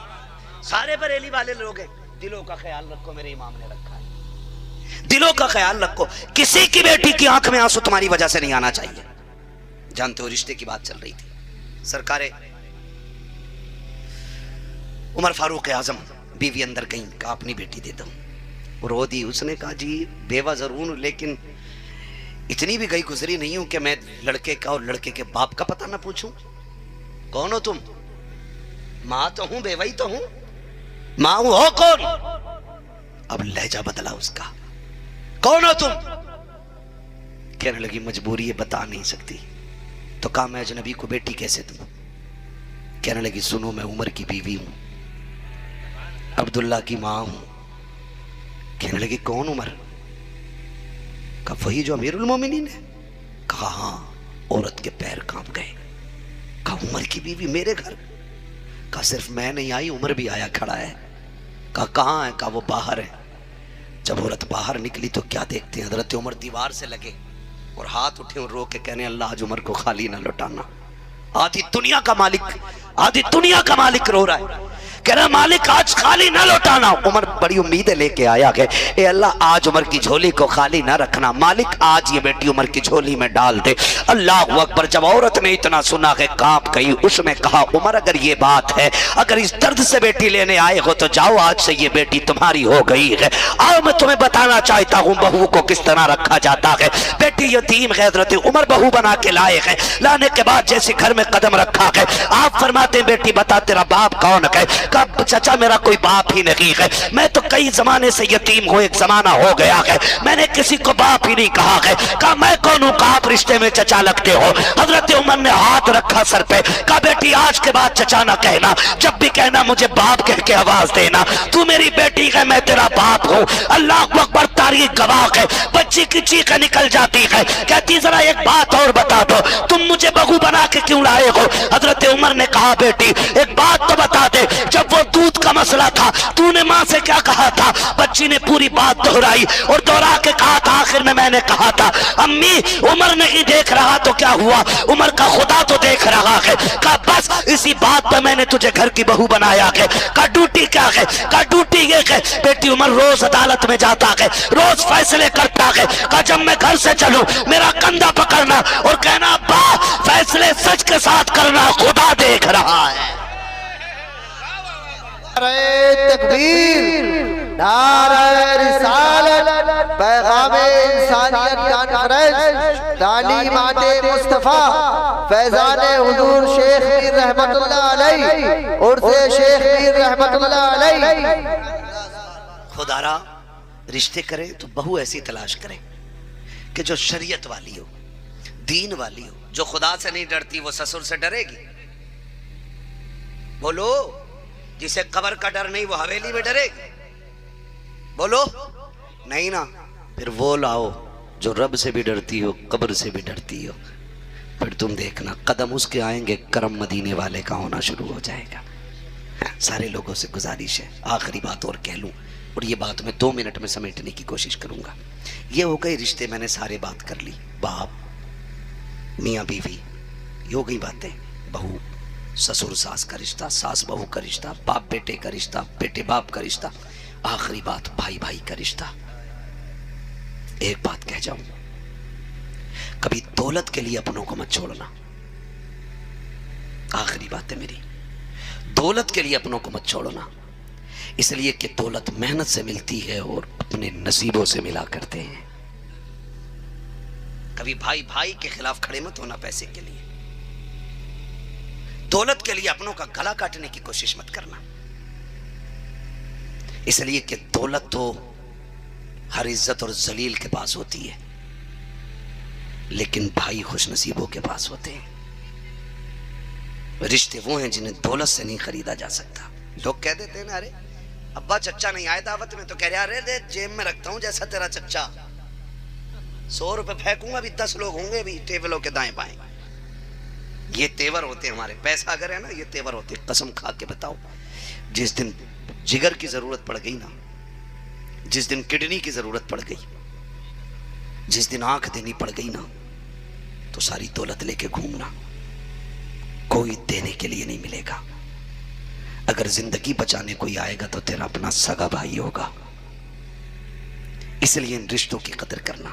سارے بریلی والے لوگ ہیں۔ دلوں کا خیال رکھو، میرے امام نے رکھا ہے، دلوں کا خیال رکھو۔ کسی کی بیٹی کی آنکھ میں آنسو تمہاری وجہ سے نہیں آنا چاہیے۔ جانتے ہو رشتے کی بات چل رہی تھی، سرکار عمر فاروق اعظم بیوی اندر گئیں، کہا اپنی بیٹی دے دو، رو دی۔ اس نے کہا جی بیوہ ضرور ہوں لیکن اتنی بھی گئی گزری نہیں ہوں کہ میں لڑکے کا اور لڑکے کے باپ کا پتہ نہ پوچھوں۔ کون ہو تم؟ ماں تو ہوں، بیوی تو ہوں، ماں ہوں، ہو کون؟ اب لہجہ بدلا اس کا، کون ہو تم؟ کہنے لگی مجبوری ہے، بتا نہیں سکتی۔ تو کہا میں اجنبی کو بیٹی کیسے دوں؟ کہنے لگی سنو میں عمر کی بیوی ہوں، عبداللہ کی ماں ہوں۔ کہنے لگی کون عمر؟ کہا وہی جو امیر المومنین ہے۔ کہا ہاں۔ عورت کے پیر کانپ گئے۔ کہا عمر کی بیوی میرے گھر؟ کہا صرف میں نہیں آئی، عمر بھی آیا کھڑا ہے۔ کہا کہاں ہے؟ کہا وہ باہر ہے۔ جب عورت باہر نکلی تو کیا دیکھتے ہیں؟ حضرت عمر دیوار سے لگے اور ہاتھ اٹھے اور رو کے کہنے اللہ آج عمر کو خالی نہ لوٹانا۔ آدھی دنیا کا مالک رو رہا ہے، کہہ رہا مالک آج خالی نہ لوٹانا۔ عمر بڑی امیدیں لے کے آیا کہ اے اللہ آج عمر کی جھولی کو خالی نہ رکھنا، مالک آج یہ بیٹی عمر کی جھولی میں ڈال دے۔ اللہ اکبر۔ جب عورت نے اتنا سنا کہ کانپ گئی، اس نے کہا عمر اگر یہ بات ہے، اگر اس درد سے بیٹی لینے آئے ہو تو جاؤ، آج سے یہ بیٹی تمہاری ہو گئی ہے۔ آؤ میں تمہیں بتانا چاہتا ہوں بہو کو کس طرح رکھا جاتا ہے۔ بیٹی یتیم ہے، حضرت عمر بہو بنا کے لائے ہیں۔ لانے کے بعد جیسے گھر میں قدم رکھا ہے، آپ فرماتے ہیں بیٹی بتا تیرا باپ کون ہے؟ کہا چچا میرا کوئی باپ ہی نہیں ہے، میں تو کئی زمانے سے یتیم ہوں، ایک زمانہ ہو گیا ہے، میں نے کسی کو باپ ہی نہیں کہا ہے۔ کہا میں کون ہوں؟ کہا آپ رشتے میں چچا لگتے ہو۔ حضرت عمر نے ہاتھ رکھا سر پہ، کہا بیٹی آج کے بعد چچا نہ کہنا، جب بھی کہنا مجھے باپ کہہ کے آواز دینا، تو میری بیٹی ہے، میں تیرا باپ ہوں۔ اللہ اکبر۔ تاریخ گواہ ہے، بچی کی چیخیں نکل جاتی ہے، کہتی ذرا ایک بات اور بتا دو، تم مجھے بہو بنا کے کیوں لائے ہو؟ حضرت عمر نے کہا بیٹی ایک بات تو بتا دے، جب وہ دودھ کا مسئلہ تھا تو نے ماں سے کیا کہا تھا؟ بچی نے پوری بات دہرائی اور دہرا کے کہا تھا آخر میں نے کہا تھا امی عمر نہیں دیکھ رہا تو کیا ہوا، عمر کا خدا تو دیکھ رہا ہے۔ کہا بس اسی بات پہ میں نے تجھے گھر کی بہو بنایا ہے۔ کہا ڈیوٹی کیا ہے؟ کہا ڈیوٹی یہ ہے بیٹی عمر روز عدالت میں جاتا ہے، روز فیصلے کرتا ہے۔ کہا جب میں گھر سے چلوں میرا کندھا پکڑنا اور کہنا ابا فیصلے سچ کے ساتھ کرنا، خدا دیکھ رہا ہے۔ نعرہ تکبیر، نعرہ رسالت، پیغام انسانیت کانفرنس، تعلیمات مصطفیٰ، فیضان حضور شیخ میر رحمت اللہ علیہ، عرس شیخ میر رحمت اللہ علیہ۔ خدا را رشتے کریں تو بہو ایسی تلاش کریں کہ جو شریعت والی ہو، دین والی ہو، جو خدا سے نہیں ڈرتی وہ سسر سے ڈرے گی؟ بولو، جسے قبر کا ڈر نہیں وہ حویلی میں ڈرے گی؟ بولو نہیں نا۔ پھر وہ لاؤ جو رب سے بھی ڈرتی ہو، قبر سے بھی ڈرتی ہو، پھر تم دیکھنا قدم اس کے آئیں گے، کرم مدینے والے کا ہونا شروع ہو جائے گا۔ سارے لوگوں سے گزارش ہے، آخری بات اور کہہ لوں، اور یہ بات میں 2 منٹ میں سمیٹنے کی کوشش کروں گا۔ یہ ہو گئی رشتے، میں نے سارے بات کر لی، باپ میاں بیوی، یہ ہو گئی باتیں، بہو سسر ساس کا رشتہ، ساس بہو کا رشتہ، باپ بیٹے کا رشتہ، بیٹے باپ کا رشتہ، آخری بات بھائی بھائی کا رشتہ۔ ایک بات کہہ جاؤں، کبھی دولت کے لیے اپنوں کو مت چھوڑنا۔ آخری بات ہے میری، دولت کے لیے اپنوں کو مت چھوڑنا، اس لیے کہ دولت محنت سے ملتی ہے اور اپنے نصیبوں سے ملا کرتے ہیں۔ کبھی بھائی بھائی کے خلاف کھڑے مت ہونا پیسے کے لیے، دولت کے لیے اپنوں کا گلا کاٹنے کی کوشش مت کرنا، اس لیے کہ دولت تو ہر عزت اور ذلیل کے پاس ہوتی ہے، لیکن بھائی خوش نصیبوں کے پاس ہوتے ہیں۔ رشتے وہ ہیں جنہیں دولت سے نہیں خریدا جا سکتا۔ لوگ کہہ دیتے ہیں نا ارے ابا چچا نہیں آئے دعوت میں، تو کہہ رہے ارے جیب میں رکھتا ہوں جیسا تیرا چچا، 100 روپے پھینکوں گا بھی 10 لوگ ہوں گے بھی ٹیبلوں کے دائیں بائیں۔ یہ تیور ہوتے ہیں ہمارے، پیسہ اگر ہے نا یہ تیور ہوتے ہیں۔ قسم کھا کے بتاؤ، جس دن جگر کی ضرورت پڑ گئی نا، جس دن کڈنی کی ضرورت پڑ گئی، جس دن آنکھ دینی پڑ گئی نا، تو ساری دولت لے کے گھومنا، کوئی دینے کے لیے نہیں ملے گا۔ اگر زندگی بچانے کوئی آئے گا تو تیرا اپنا سگا بھائی ہوگا۔ اس لیے ان رشتوں کی قدر کرنا۔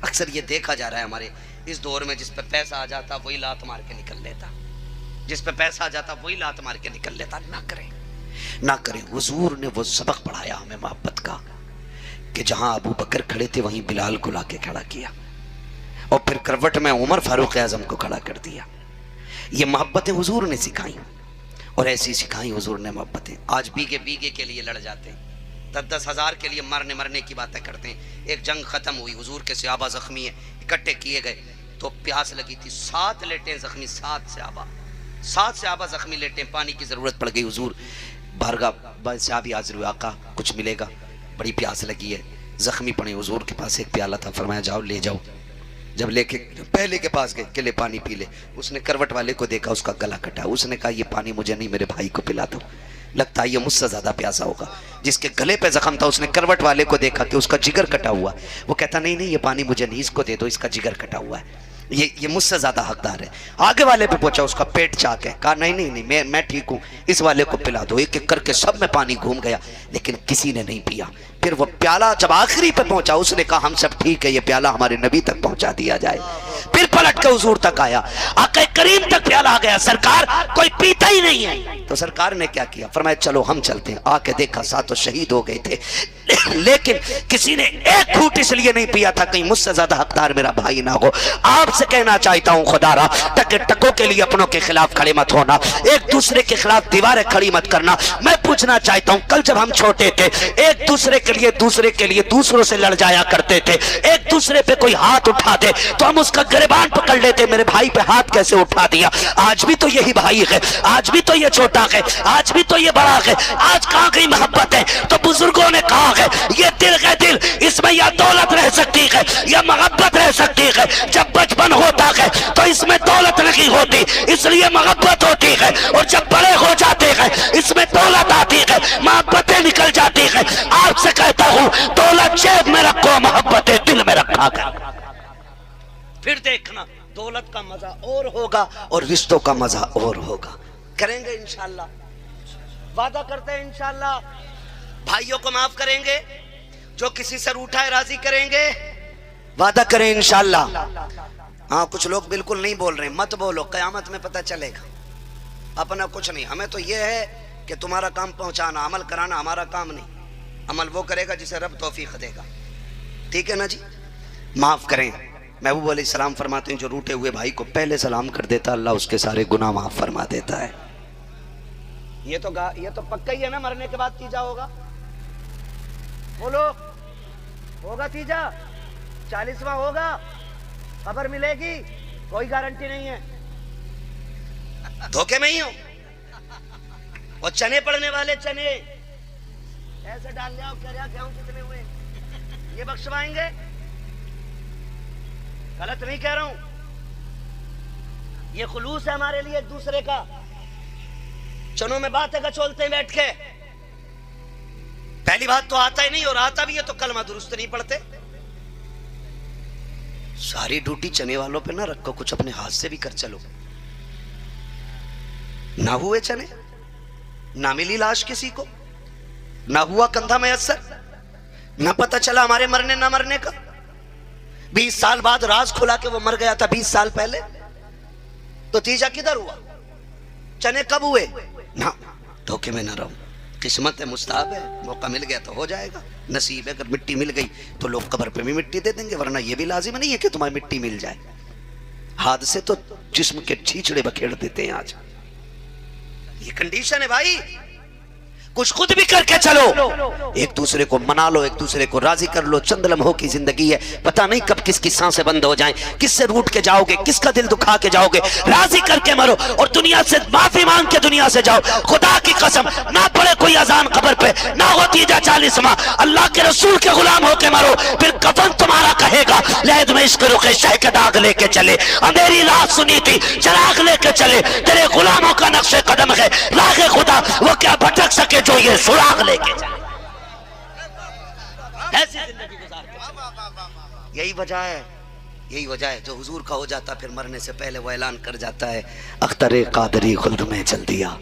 اکثر یہ دیکھا جا رہا ہے ہمارے اس دور میں، جس پہ پیسہ آ جاتا وہی لات مار کے نکل لیتا، جس پہ پیسہ آ جاتا وہی لات مار کے نکل لیتا۔ نہ کریں، نہ کریں۔ حضور نے وہ سبق پڑھایا ہمیں محبت کا کہ جہاں ابو بکر کھڑے تھے وہیں بلال کو لا کے کھڑا کیا، اور پھر کروٹ میں عمر فاروق اعظم کو کھڑا کر دیا۔ یہ محبتیں حضور نے سکھائیں اور ایسی سکھائیں حضور نے محبتیں. آج بیگے کے لیے لڑ جاتے ہیں, 10-10 ہزار کے لیے مرنے کی باتیں کرتے ہیں. ایک جنگ ختم ہوئی, حضور کے صحابہ زخمی ہیں, اکٹھے کیے گئے تو پیاس لگی تھی, 7 لیٹیں زخمی, 7 صحابہ زخمی لیٹیں, پانی کی ضرورت پڑ گئی. حضور بارگاہ صحابی حاضر ہوئے, آقا کچھ ملے گا, بڑی پیاس لگی ہے, زخمی پڑے. حضور کے پاس ایک پیالہ تھا, فرمایا جاؤ لے جاؤ. جب لے کے پہلے کے پاس گئے کہ لے پانی پی لے, اس نے کروٹ والے کو دیکھا, اس کا گلا کٹا. اس نے کہا یہ پانی مجھے نہیں, میرے بھائی کو پلا دو, لگتا ہے یہ مجھ سے زیادہ پیاسا ہوگا. جس کے گلے پہ زخم تھا اس نے کروٹ والے کو دیکھا کہ اس کا جگر کٹا ہوا, وہ کہتا نہیں یہ پانی مجھے نہیں, اس کو دے دو, اس کا جگر کٹا ہوا ہے, یہ مجھ سے زیادہ حقدار ہے. آگے والے پہ پہنچا, اس کا پیٹ چاک ہے, کہا نہیں میں ٹھیک ہوں, اس والے کو پلا دو. ایک کر کے سب میں پانی گھوم گیا لیکن کسی نے نہیں پیا. پھر وہ پیالہ جب آخری پہ پہنچا, اس نے کہا ہم سب ٹھیک ہے, یہ پیالہ ہمارے نبی تک پہنچا دیا جائے. پھر پلٹ کے حضور تک آیا, آقا کریم تک پیالہ آ گیا, سرکار کوئی پیتا ہی نہیں ہے. تو سرکار نے کیا کیا, فرمایا چلو ہم چلتے ہیں. آ کے دیکھا 7 شہید ہو گئے تھے, لیکن کسی نے ایک گھوٹ اس لیے نہیں پیا تھا کہیں مجھ سے زیادہ حقدار میرا بھائی نہ ہو. آپ سے کہنا چاہتا ہوں خدا را, ٹکوں کے لیے اپنوں کے خلاف کھڑے مت ہونا, ایک دوسرے کے خلاف دیواریں کھڑی مت کرنا. میں پوچھنا چاہتا ہوں, کل جب ہم چھوٹے تھے ایک دوسرے کے لیے دوسروں سے لڑ جایا کرتے تھے, ایک دوسرے پہ کوئی ہاتھ اٹھا دے تو ہم اس کا گریبان پکڑ لیتے, میرے بھائی پہ ہاتھ کیسے اٹھا دیا. آج بھی تو یہی بھائی ہے, آج بھی تو یہ چھوٹا ہے, آج بھی تو یہ بڑا ہے. آج کہاں گئی محبت ہے؟ تو بزرگوں نے کہا ہے یہ دل ہے دل, اس میں یا دولت رہ سکتی ہے یا محبت رہ سکتی ہے. جب بچپن ہوتا ہے تو اس میں دولت نہیں ہوتی, اس لیے محبت ہوتی ہے, اور جب بڑے ہو جاتے ہیں اس میں دولت آتی ہے, محبتیں نکل جاتی ہیں. آپ سے کہتا ہوں دولت جیب میں رکھو, محبتیں دل میں رکھا کر. پھر دیکھنا دولت کا مزہ اور ہوگا اور رشتوں کا مزہ اور ہوگا. کریں گے انشاءاللہ, وعدہ کرتے ہیں انشاءاللہ. بھائیوں کو معاف کریں گے, جو کسی سے روٹھا ہے راضی کریں گے, وعدہ کریں انشاءاللہ. ہاں کچھ لوگ بالکل نہیں بول رہے, مت بولو, قیامت میں پتہ چلے گا. اپنا کچھ نہیں, ہمیں تو یہ ہے کہ تمہارا کام پہنچانا, عمل کرانا ہمارا کام نہیں. عمل وہ کرے گا جسے رب توفیق دے گا. ٹھیک ہے نا جی, معاف کریں. محبوب علیہ السلام فرماتے ہیں جو روٹے ہوئے بھائی کو پہلے سلام کر دیتا اللہ اس کے سارے گناہ معاف فرما دیتا ہے. یہ تو پکا ہی ہے نا, مرنے کے بعد تیجا ہوگا. بولو ہوگا تیجا, 40واں ہوگا, خبر ملے گی, کوئی گارنٹی نہیں ہے. دھوکے میں ہی ہو. وہ چنے پڑنے والے چنے ایسے ڈال دیا, کہہ رہا گیہوں کتنے ہوئے, یہ بخشوائیں گے. غلط نہیں کہہ رہا ہوں, یہ خلوص ہے ہمارے لیے ایک دوسرے کا. چنوں میں باتیں گچولتے ہیں بیٹھ کے, پہلی بات تو آتا ہی نہیں, اور آتا بھی ہے تو کلمہ درست نہیں پڑھتے. ساری ڈیوٹی چنے والوں پہ نہ رکھو, کچھ اپنے ہاتھ سے بھی کر چلو. نہ ہوئے چنے, نہ ملی لاش کسی کو, نہ ہوا کندھا میسر, نہ پتہ چلا ہمارے مرنے نہ مرنے کا. 20 سال بعد راز کھلا کہ وہ مر گیا تھا 20 سال پہلے, تو تیجا کدھر ہوا؟ چنے کب ہوئے؟ نہ, دھوکے میں نہ رہو. قسمت ہے, مستحب ہے, موقع مل گیا تو ہو جائے گا. نصیب ہے, اگر مٹی مل گئی تو لوگ قبر پہ بھی مٹی دے دیں گے, ورنہ یہ بھی لازم نہیں ہے کہ تمہیں مٹی مل جائے. حادثے تو جسم کے چھیچڑے بکھیڑ دیتے ہیں. آج یہ کنڈیشن ہے بھائی, کچھ خود بھی کر کے چلو, ایک دوسرے کو منا لو, ایک دوسرے کو راضی کر لو. چند لمحوں کی زندگی ہے, پتہ نہیں کب کس کی سانسیں بند ہو جائیں, کس سے روٹ کے جاؤ گے, کس کا دل دکھا کے جاؤ گے. راضی کر کے مرو اور دنیا سے معافی مانگ کے دنیا سے جاؤ. خدا کی قسم نہ پڑے کوئی اذان قبر پہ, نہ ہوتی جا 40واں, اللہ کے رسول کے غلام ہو کے مرو. پھر کفن تمہارا کہے گا لہد میں عشق رخ شہ کے داغ لے کے چلے, اندھیری رات سنی تھی چراغ لے کے چلے. تیرے غلاموں کا نقش قدم ہے راہ خدا, وہ کیا بھٹک سکے جو یہ سراغ لے کے چلے. ایسی زندگی گزار کے, یہی وجہ ہے جو حضور کا ہو جاتا پھر مرنے سے پہلے وہ اعلان کر جاتا ہے اختر قادری خلد میں چل دیا,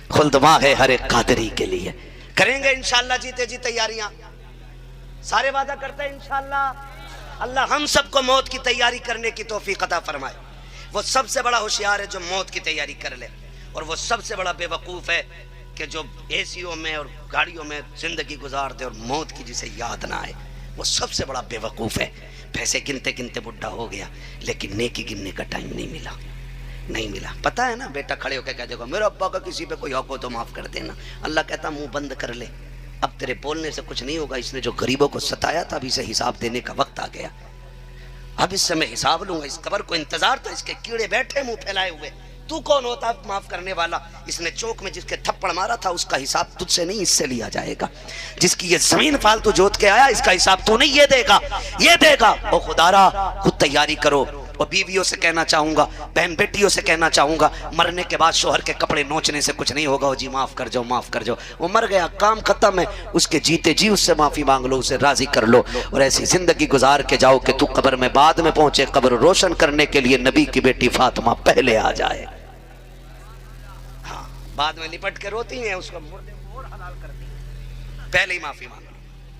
خلد وہاں ہے ہر ایک قادری کے لیے. کریں گے انشاءاللہ جیتے جی تیاریاں, سارے وعدہ کرتے ہیں انشاءاللہ. اللہ ہم سب کو موت کی تیاری کرنے کی توفیق عطا فرمائے. وہ سب سے بڑا ہوشیار ہے جو موت کی تیاری کر لے, اور وہ سب سے بڑا بے وقوف ہے کہ جو اے سیوں میں اور گاڑیوں میں زندگی گزار دے اور موت کی جسے یاد نہ آئے. وہ سب سے بڑا بے وقوف ہے. پیسے گنتے گنتے بڈھا ہو گیا لیکن نیکی گننے کا ٹائم نہیں ملا. نہیں ملا. پتہ ہے نا بیٹا کھڑے ہو کے کہہ دے گا میرے ابا کا کسی پہ کوئی حق ہو تو معاف کر دینا. اللہ کہتا منہ بند کر لے, اب تیرے بولنے سے کچھ نہیں ہوگا. اس نے جو غریبوں کو ستایا تھا اب اسے حساب دینے کا وقت آ گیا. اب اس سے میں حساب لوں گا. اس قبر کو انتظار تھا, اس کے کیڑے بیٹھے منہ پھیلائے ہوئے. تو کون ہوتا معاف کرنے والا؟ اس نے چوک میں جس کے تھپڑ مارا تھا اس کا حساب تجھ سے نہیں, اس سے لیا جائے گا. جس کی یہ زمین فالتو جوت کے آیا اس کا حساب تو نہیں, یہ دے گا, یہ دے گا. او خدارا خود تیاری کرو. اور بیویوں سے کہنا چاہوں گا, بہن بیٹیوں سے کہنا چاہوں گا, مرنے کے بعد شوہر کے کپڑے نوچنے سے کچھ نہیں ہوگا. وہ جی معاف کر جاؤ, معاف کر جاؤ. وہ مر گیا, کام ختم ہے. اس کے جیتے جی اس سے معافی مانگ لو, اسے راضی کر لو. اور ایسی زندگی گزار کے جاؤ کہ تو قبر میں بعد میں پہنچے. قبر روشن کرنے کے لیے نبی کی بیٹی فاطمہ پہلے آ جائے. ہاں, بعد میں لپٹ کے روتی ہیں, اس کو مردے اور حلال کرتی ہیں. پہلے ہی معافی مانگ لو.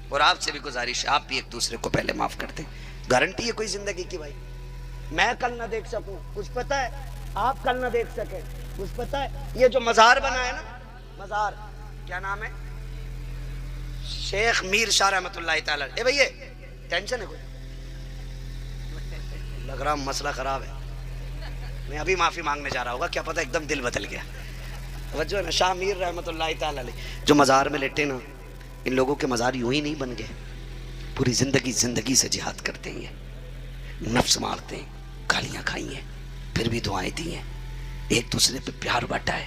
اور آپ سے بھی گزارش ہے, آپ بھی ایک دوسرے کو پہلے معاف کر دیں. گارنٹی ہے کوئی زندگی کی بھائی. میں کل نہ دیکھ سکوں کچھ پتہ ہے, آپ کل نہ دیکھ سکیں کچھ پتہ ہے. یہ جو مزار بنا ہے نا, مزار کیا نام ہے, شیخ میر شاہ رحمۃ اللہ تعالی. اے بھئی ٹینشن ہے کوئی؟ لگ رہا مسئلہ خراب ہے. میں ابھی معافی مانگنے جا رہا ہوگا, کیا پتہ ایک دم دل بدل گیا. توجہ ہے نا, شاہ میر رحمۃ اللہ تعالی جو مزار میں لیٹے نا, ان لوگوں کے مزار یوں ہی نہیں بن گئے. پوری زندگی سے جہاد کرتے ہیں, نفس مارتے ہیں, گالیاں کھائی ہیں, پھر بھی دعائیں دی ہیں, ایک دوسرے پہ پیار بانٹا ہے.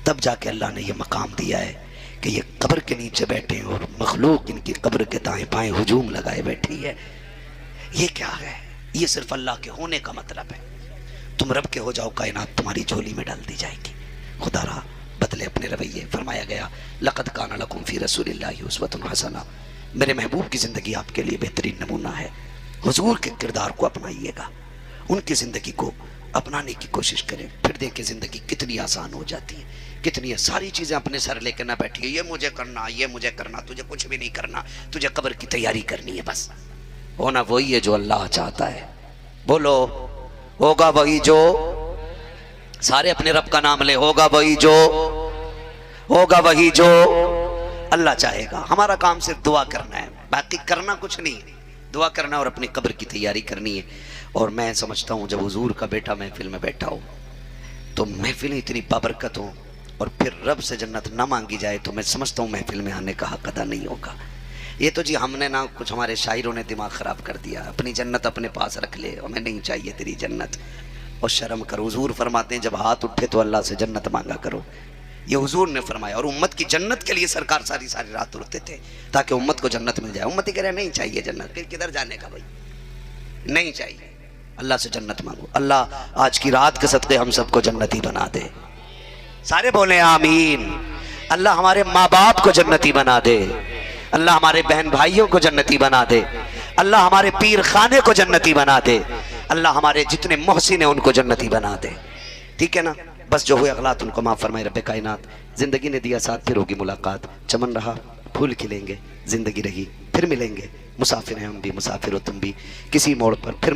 تب جا کے اللہ نے یہ مقام دیا ہے کہ یہ قبر کے نیچے بیٹھے ہیں اور مخلوق ان کی قبر کے دائیں بائیں ہجوم لگائے بیٹھی ہے. یہ کیا ہے؟ یہ صرف اللہ کے ہونے کا مطلب ہے. تم رب کے ہو جاؤ, کائنات تمہاری جھولی میں ڈال دی جائے گی. خدا را بدلے اپنے رویے. فرمایا گیا لقد کان لکم فی رسول اللہ اسوۃ حسنہ, میرے محبوب کی زندگی آپ کے لیے بہترین نمونہ ہے. حضور کے کردار کو اپنائیے گا, ان کی زندگی کو اپنانے کی کوشش کریں, پھر دیکھیں زندگی کتنی آسان ہو جاتی ہے. کتنی ساری چیزیں اپنے سر لے کے نہ بیٹھیے, یہ مجھے کرنا, یہ مجھے کرنا. تجھے کچھ بھی نہیں کرنا, تجھے قبر کی تیاری کرنی ہے بس. ہونا وہی ہے جو اللہ چاہتا ہے. بولو ہوگا وہی جو, سارے اپنے رب کا نام لے, ہوگا وہی جو, ہوگا وہی جو اللہ چاہے گا. ہمارا کام صرف دعا کرنا ہے, باقی کرنا کچھ نہیں ہے. دعا کرنا اور اپنی قبر کی تیاری کرنی ہے. اور میں سمجھتا ہوں جب حضور کا بیٹا محفل میں بیٹھا ہو تو محفلیں اتنی بابرکت ہوں, اور پھر رب سے جنت نہ مانگی جائے تو میں سمجھتا ہوں محفل میں آنے کا حق ادا نہیں ہوگا. یہ تو جی ہم نے نہ, کچھ ہمارے شاعروں نے دماغ خراب کر دیا, اپنی جنت اپنے پاس رکھ لے, ہمیں نہیں چاہیے تیری جنت. اور شرم کر. حضور فرماتے ہیں جب ہاتھ اٹھے تو اللہ سے جنت مانگا کرو. یہ حضور نے فرمایا. اور امت کی جنت کے لیے سرکار ساری رات اٹھتے تھے تاکہ امت کو جنت مل جائے. امت ہی کہہ رہے نہیں چاہیے جنت, پھر کدھر جانے کا بھائی, نہیں چاہیے. اللہ سے جنت مانگو. اللہ آج کی رات کے صدقے ہم سب کو جنتی بنا دے. سارے بولیں آمین. اللہ ہمارے ماں باپ کو جنتی بنا دے. اللہ ہمارے بہن بھائیوں کو جنتی بنا دے. اللہ ہمارے پیر خانے کو جنتی بنا دے. اللہ ہمارے جتنے محسن ہیں ان کو جنتی بنا دے. ٹھیک ہے نا, بس جو ہوئے اغلاط ان کو معاف فرمائے رب کائنات. زندگی نے دیا ساتھ, پھر ہوگی ملاقات. چمن رہا پھول کھلیں گے, زندگی رہی پھر ملیں گے. مسافر ہیں ہم بھی, مسافر ہو تم بھی, کسی موڑ پر پھر